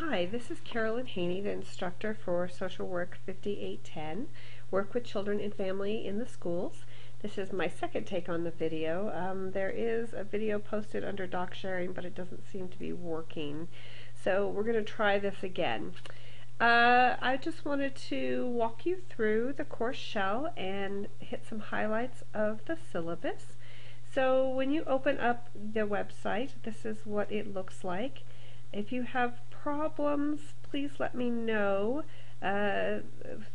Hi, this is Carolyn Haney, the instructor for Social Work 5810, Work with Children and Family in the Schools. This is my second take on the video. There is a video posted under doc sharing, but it doesn't seem to be working. So we're going to try this again. I just wanted to walk you through the course shell and hit some highlights of the syllabus. So when you open up the website, this is what it looks like. If you have problems, please let me know.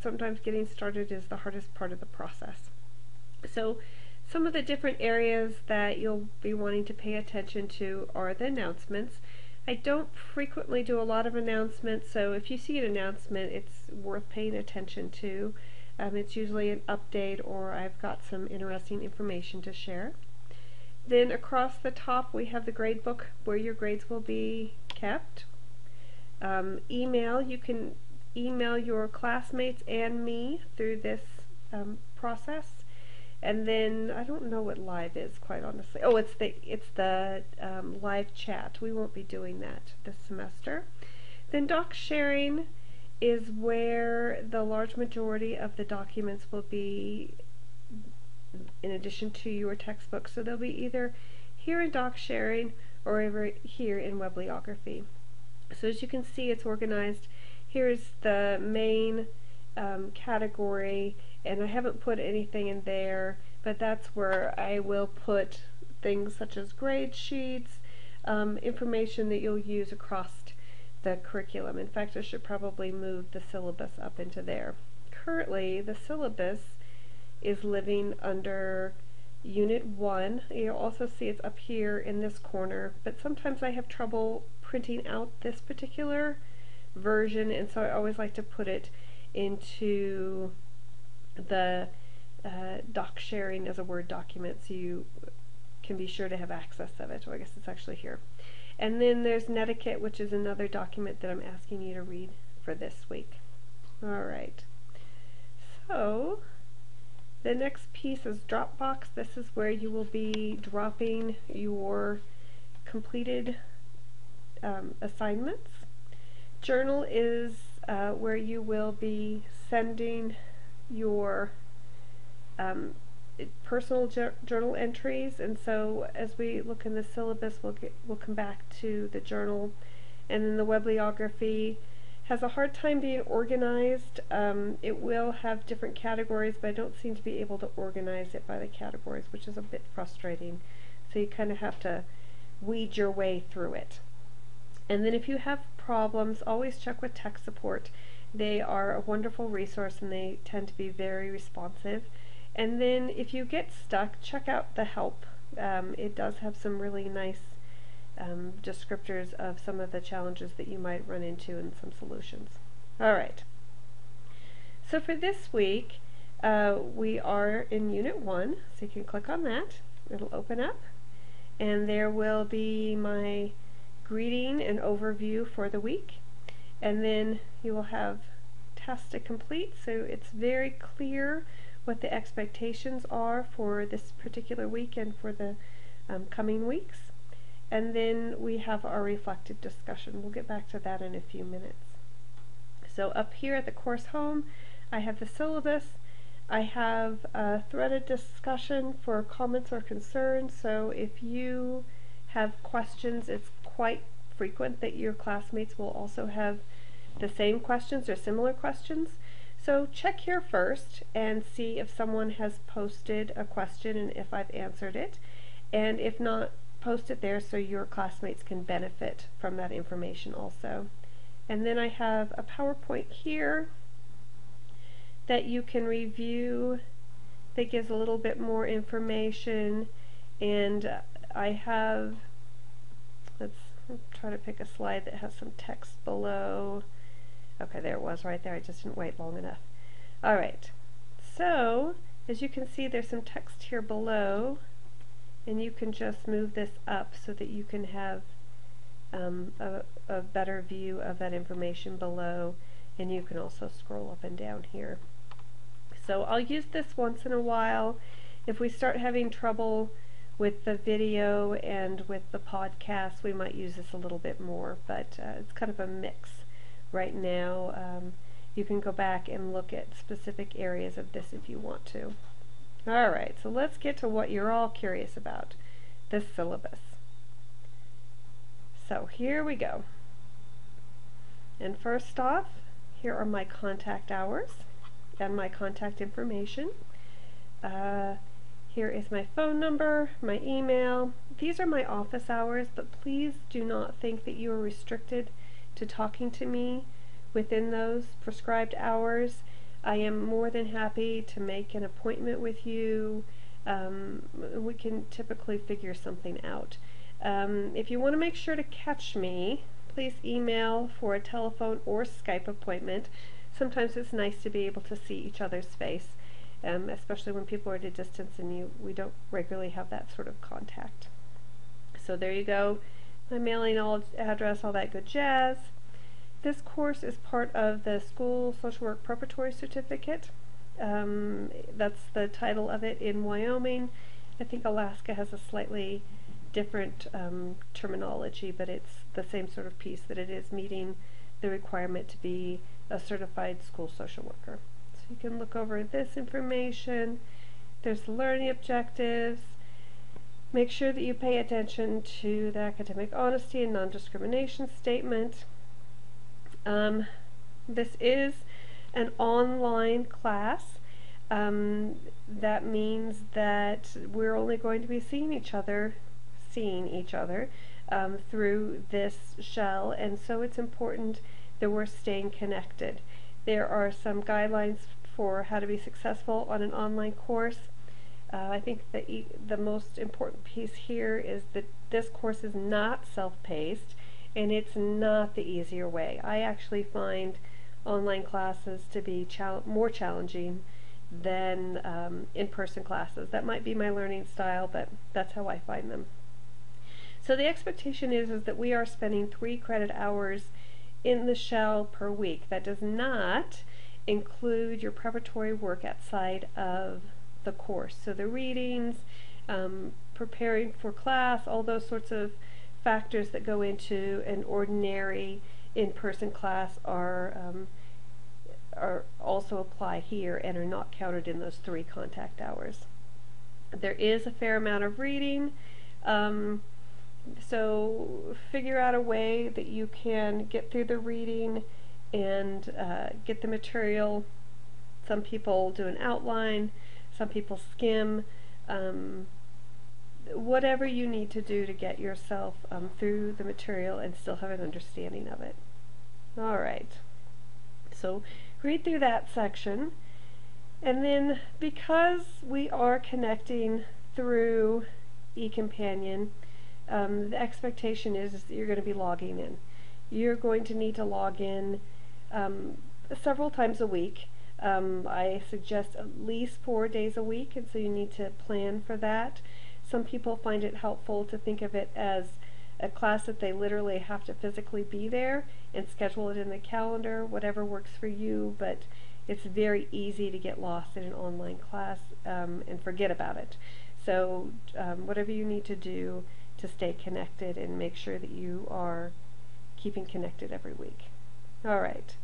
Sometimes getting started is the hardest part of the process. So some of the different areas that you'll be wanting to pay attention to are the announcements. I don't frequently do a lot of announcements, so if you see an announcement, it's worth paying attention to. It's usually an update or I've got some interesting information to share. Then across the top we have the grade book where your grades will be kept. Email, you can email your classmates and me through this process. And then I don't know what live is, quite honestly. Oh, it's the live chat. We won't be doing that this semester. Then doc sharing is where the large majority of the documents will be in addition to your textbook. So they'll be either here in doc sharing or over here in Webliography. So as you can see, it's organized. Here's the main category, and I haven't put anything in there, but that's where I will put things such as grade sheets, information that you'll use across the curriculum. In fact, I should probably move the syllabus up into there. Currently, the syllabus is living under Unit 1. You'll also see it's up here in this corner, but sometimes I have trouble printing out this particular version, and so I always like to put it into the doc sharing as a Word document so you can be sure to have access of it. Oh, I guess it's actually here. And then there's Netiquette, which is another document that I'm asking you to read for this week. Alright, so the next piece is Dropbox. This is where you will be dropping your completed assignments. Journal is where you will be sending your personal journal entries, and so as we look in the syllabus, we'll come back to the journal. And then the Webliography has a hard time being organized. It will have different categories, but I don't seem to be able to organize it by the categories, which is a bit frustrating. So you kind of have to weed your way through it. And then if you have problems, always check with tech support. They are a wonderful resource and they tend to be very responsive. And then if you get stuck, check out the help. It does have some really nice descriptors of some of the challenges that you might run into and some solutions. Alright, so for this week we are in Unit 1, so you can click on that. It'll open up and there will be my greeting and overview for the week, and then you will have tasks to complete, so it's very clear what the expectations are for this particular week and for the coming weeks. And then we have our reflective discussion. We'll get back to that in a few minutes. So up here at the course home, I have the syllabus. I have a threaded discussion for comments or concerns, so if you have questions, it's quite frequent that your classmates will also have the same questions or similar questions. So check here first and see if someone has posted a question and if I've answered it, and if not, post it there so your classmates can benefit from that information also. And then I have a PowerPoint here that you can review that gives a little bit more information, and I have, let's try to pick a slide that has some text below. Okay, there it was right there. I just didn't wait long enough. Alright, so as you can see, there's some text here below, and you can just move this up so that you can have a better view of that information below, and you can also scroll up and down here. So I'll use this once in a while. If we start having trouble With the video and with the podcast, we might use this a little bit more, but it's kind of a mix right now. You can go back and look at specific areas of this if you want to. Alright, so let's get to what you're all curious about, the syllabus. So here we go. And first off, here are my contact hours and my contact information. Here is my phone number, my email. These are my office hours, but please do not think that you are restricted to talking to me within those prescribed hours. I am more than happy to make an appointment with you. We can typically figure something out. If you want to make sure to catch me, please email for a telephone or Skype appointment. Sometimes it's nice to be able to see each other's face, especially when people are at a distance and we don't regularly have that sort of contact. So there you go, my mailing address, all that good jazz. This course is part of the School Social Work Preparatory Certificate. That's the title of it in Wyoming. I think Alaska has a slightly different terminology, but it's the same sort of piece, that it is meeting the requirement to be a certified school social worker. So you can look over this information. There's the learning objectives. Make sure that you pay attention to the academic honesty and non-discrimination statement. This is an online class. That means that we're only going to be seeing each other through this shell, and so it's important that we're staying connected. There are some guidelines for how to be successful on an online course. I think the most important piece here is that this course is not self-paced, and it's not the easier way. I actually find online classes to be more challenging than in-person classes. That might be my learning style, but that's how I find them. So the expectation is that we are spending 3 credit hours in the shell per week. That does not include your preparatory work outside of the course. So the readings, preparing for class, all those sorts of factors that go into an ordinary in-person class are also apply here and are not counted in those 3 contact hours. There is a fair amount of reading. So figure out a way that you can get through the reading and get the material. Some people do an outline, some people skim. Whatever you need to do to get yourself through the material and still have an understanding of it. Alright, so read through that section, and then because we are connecting through eCompanion, the expectation is that you're going to be logging in. You're going to need to log in several times a week. I suggest at least 4 days a week, and so you need to plan for that. Some people find it helpful to think of it as a class that they literally have to physically be there and schedule it in the calendar, whatever works for you, but it's very easy to get lost in an online class and forget about it. So whatever you need to do to stay connected and make sure that you are keeping connected every week. Alright.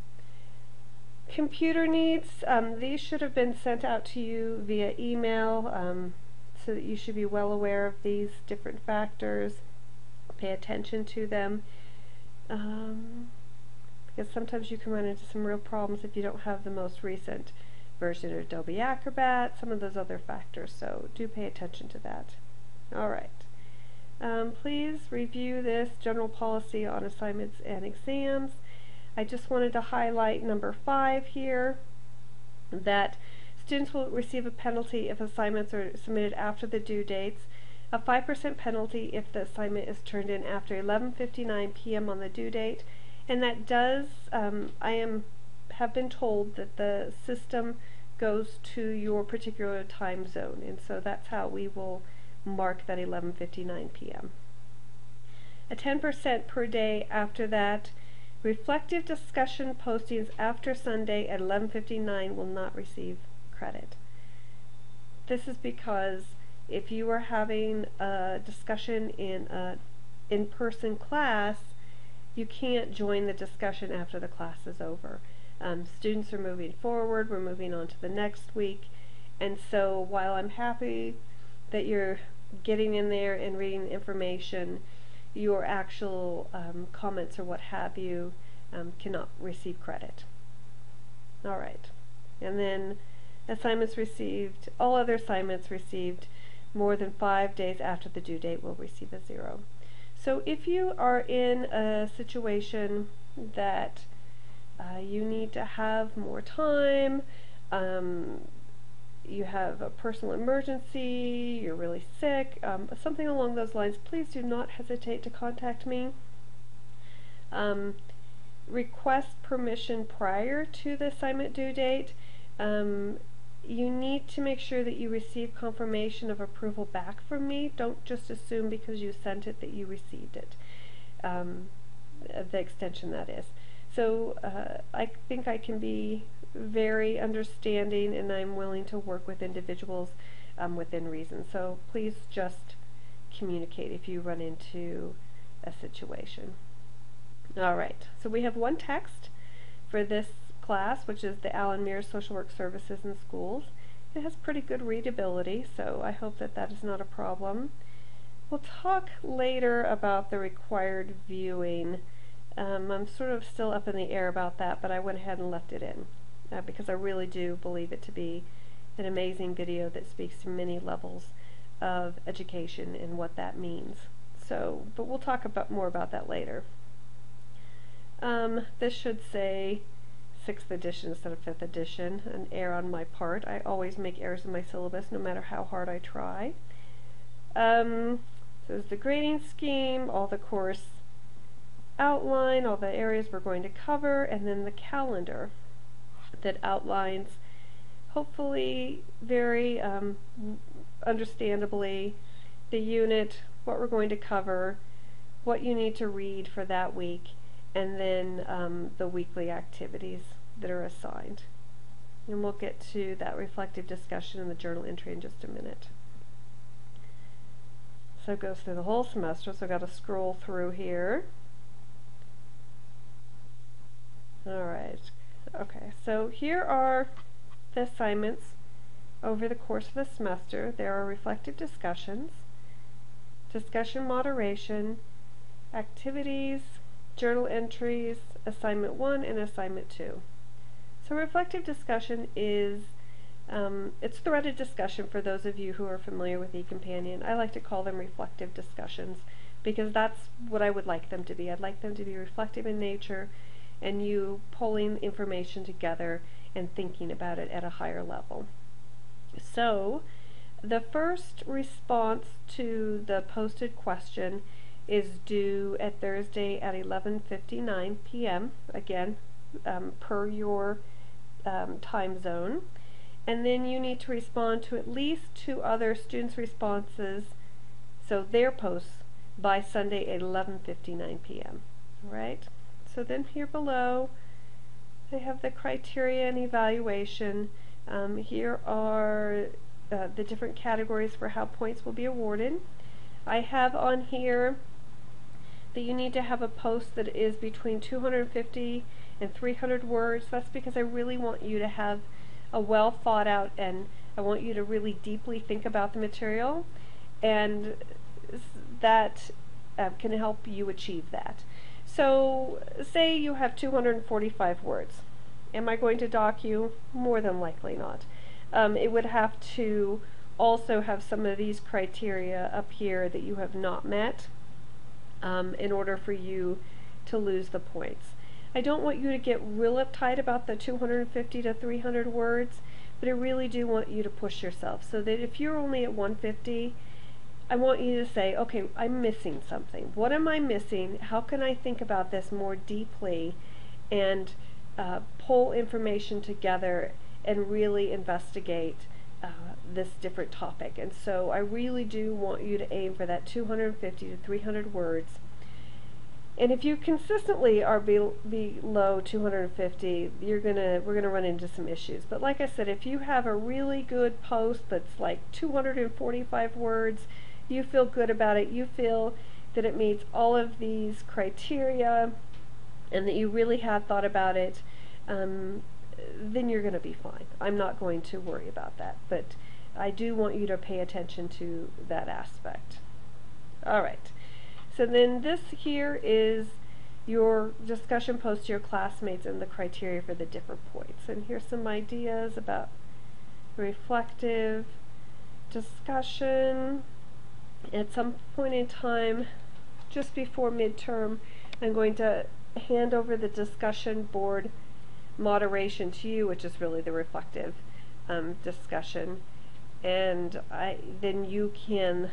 Computer needs, these should have been sent out to you via email, so that you should be well aware of these different factors. Pay attention to them, because sometimes you can run into some real problems if you don't have the most recent version of Adobe Acrobat, some of those other factors, so do pay attention to that. Alright. Please review this general policy on assignments and exams. I just wanted to highlight number 5 here, that students will receive a penalty if assignments are submitted after the due dates, a 5% penalty if the assignment is turned in after 11:59 p.m. on the due date, and that does, have been told that the system goes to your particular time zone, and so that's how we will mark that 11:59 p.m. A 10% per day after that. Reflective discussion postings after Sunday at 11:59 will not receive credit. This is because If you are having a discussion in an in-person class, you can't join the discussion after the class is over. Students are moving forward, we're moving on to the next week, and so while I'm happy that you're getting in there and reading information, your actual comments or what have you cannot receive credit. Alright, and then assignments received, all other assignments received more than 5 days after the due date will receive a 0. So if you are in a situation that you need to have more time, you have a personal emergency, you're really sick, something along those lines, please do not hesitate to contact me. Request permission prior to the assignment due date. You need to make sure that you receive confirmation of approval back from me. Don't just assume because you sent it that you received it. The extension, that is. So I think I can be very understanding, and I'm willing to work with individuals within reason. So please just communicate if you run into a situation. Alright, so we have one text for this class, which is the Allen Mears Social Work Services in Schools. It has pretty good readability, so I hope that that is not a problem. We'll talk later about the required viewing. I'm sort of still up in the air about that, but I went ahead and left it in because I really do believe it to be an amazing video that speaks to many levels of education and what that means. So, but we'll talk more about that later. This should say 6th edition instead of 5th edition, an error on my part. I always make errors in my syllabus no matter how hard I try. So there's the grading scheme, all the course outline, all the areas we're going to cover, and then the calendar that outlines, hopefully very understandably, the unit, what we're going to cover, what you need to read for that week, and then the weekly activities that are assigned. And we'll get to that reflective discussion in the journal entry in just a minute. So it goes through the whole semester, so I've got to scroll through here. Alright, okay, so here are the assignments over the course of the semester. There are reflective discussions, discussion moderation, activities, journal entries, assignment 1 and assignment 2. So reflective discussion is, it's threaded discussion for those of you who are familiar with eCompanion. I like to call them reflective discussions because that's what I would like them to be. I'd like them to be reflective in nature and you pulling information together and thinking about it at a higher level. So the first response to the posted question is due at Thursday at 11:59 p.m. again, per your time zone. And then you need to respond to at least 2 other students' responses, so their posts, by Sunday at 11:59 p.m. Alright? So then here below, I have the criteria and evaluation. Here are the different categories for how points will be awarded. I have on here that you need to have a post that is between 250 and 300 words. That's because I really want you to have a well thought out, and I want you to really deeply think about the material, and that can help you achieve that. So say you have 245 words. Am I going to dock you? More than likely not. It would have to also have some of these criteria up here that you have not met in order for you to lose the points. I don't want you to get real uptight about the 250 to 300 words, but I really do want you to push yourself so that if you're only at 150, I want you to say, okay, I'm missing something. What am I missing? How can I think about this more deeply and pull information together and really investigate this different topic? And so I really do want you to aim for that 250 to 300 words. And if you consistently are below 250, we're gonna run into some issues. But like I said, if you have a really good post that's like 245 words, you feel good about it, you feel that it meets all of these criteria, and that you really have thought about it, then you're going to be fine. I'm not going to worry about that, but I do want you to pay attention to that aspect. All right. So then this here is your discussion post to your classmates and the criteria for the different points. And here's some ideas about reflective discussion. At some point in time, just before midterm, I'm going to hand over the discussion board moderation to you, which is really the reflective discussion, and then you can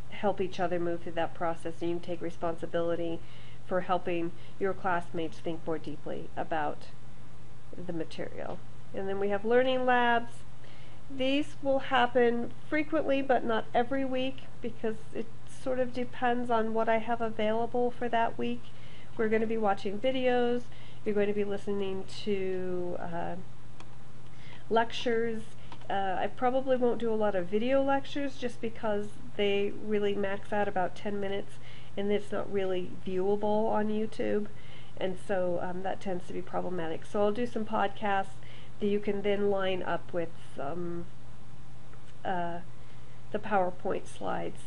help each other move through that process, and you can take responsibility for helping your classmates think more deeply about the material. And then we have learning labs. These will happen frequently but not every week, because it sort of depends on what I have available for that week. We're going to be watching videos, you're going to be listening to lectures. I probably won't do a lot of video lectures just because they really max out about 10 minutes and it's not really viewable on YouTube, and so that tends to be problematic. So I'll do some podcasts that you can then line up with the PowerPoint slides.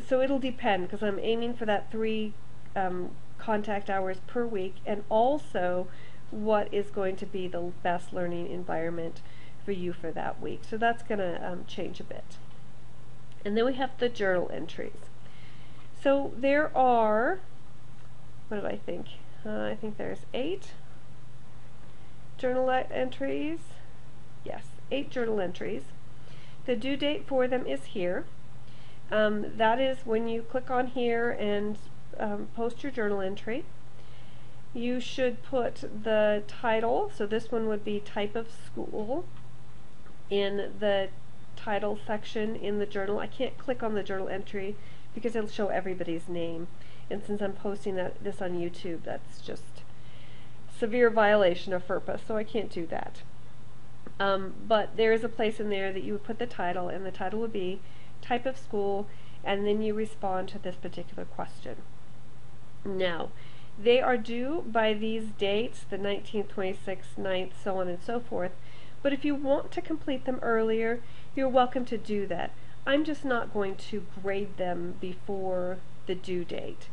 So it'll depend, because I'm aiming for that 3 contact hours per week, and also what is going to be the best learning environment for you for that week. So that's going to change a bit. And then we have the journal entries. So there are, what did I think? I think there's 8 journal entries. Yes, 8 journal entries. The due date for them is here. That is when you click on here and post your journal entry. You should put the title, so this one would be type of school, in the title section in the journal. I can't click on the journal entry because it'll show everybody's name, and since I'm posting this on YouTube, that's just severe violation of FERPA, so I can't do that. But there is a place in there that you would put the title, and the title would be type of school, and then you respond to this particular question. Now, they are due by these dates, the 19th, 26th, 9th, so on and so forth, but if you want to complete them earlier, you're welcome to do that. I'm just not going to grade them before the due date.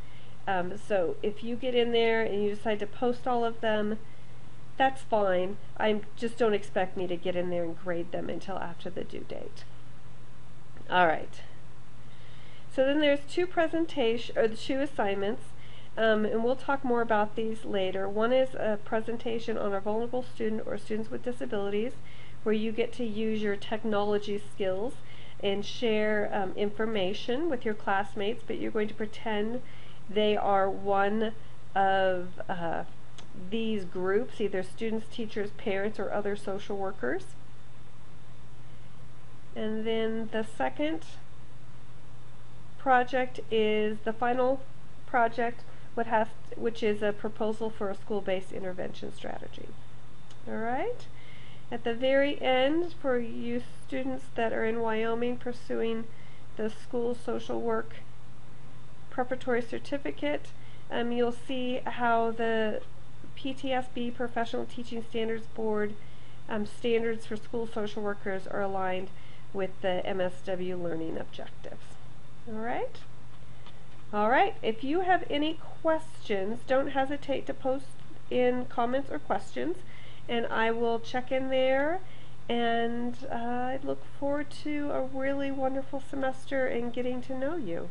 So if you get in there and you decide to post all of them, that's fine. Just don't expect me to get in there and grade them until after the due date. Alright. So then there's 2 assignments. And we'll talk more about these later. One is a presentation on a vulnerable student or students with disabilities, where you get to use your technology skills and share information with your classmates, but you're going to pretend they are one of these groups, either students, teachers, parents, or other social workers. And then the second project is the final project, which is a proposal for a school-based intervention strategy. Alright? At the very end, for you students that are in Wyoming pursuing the school social work preparatory certificate, you'll see how the PTSB Professional Teaching Standards Board standards for school social workers are aligned with the MSW learning objectives. Alright? Alright, if you have any questions, don't hesitate to post in comments or questions, and I will check in there, and I look forward to a really wonderful semester and getting to know you.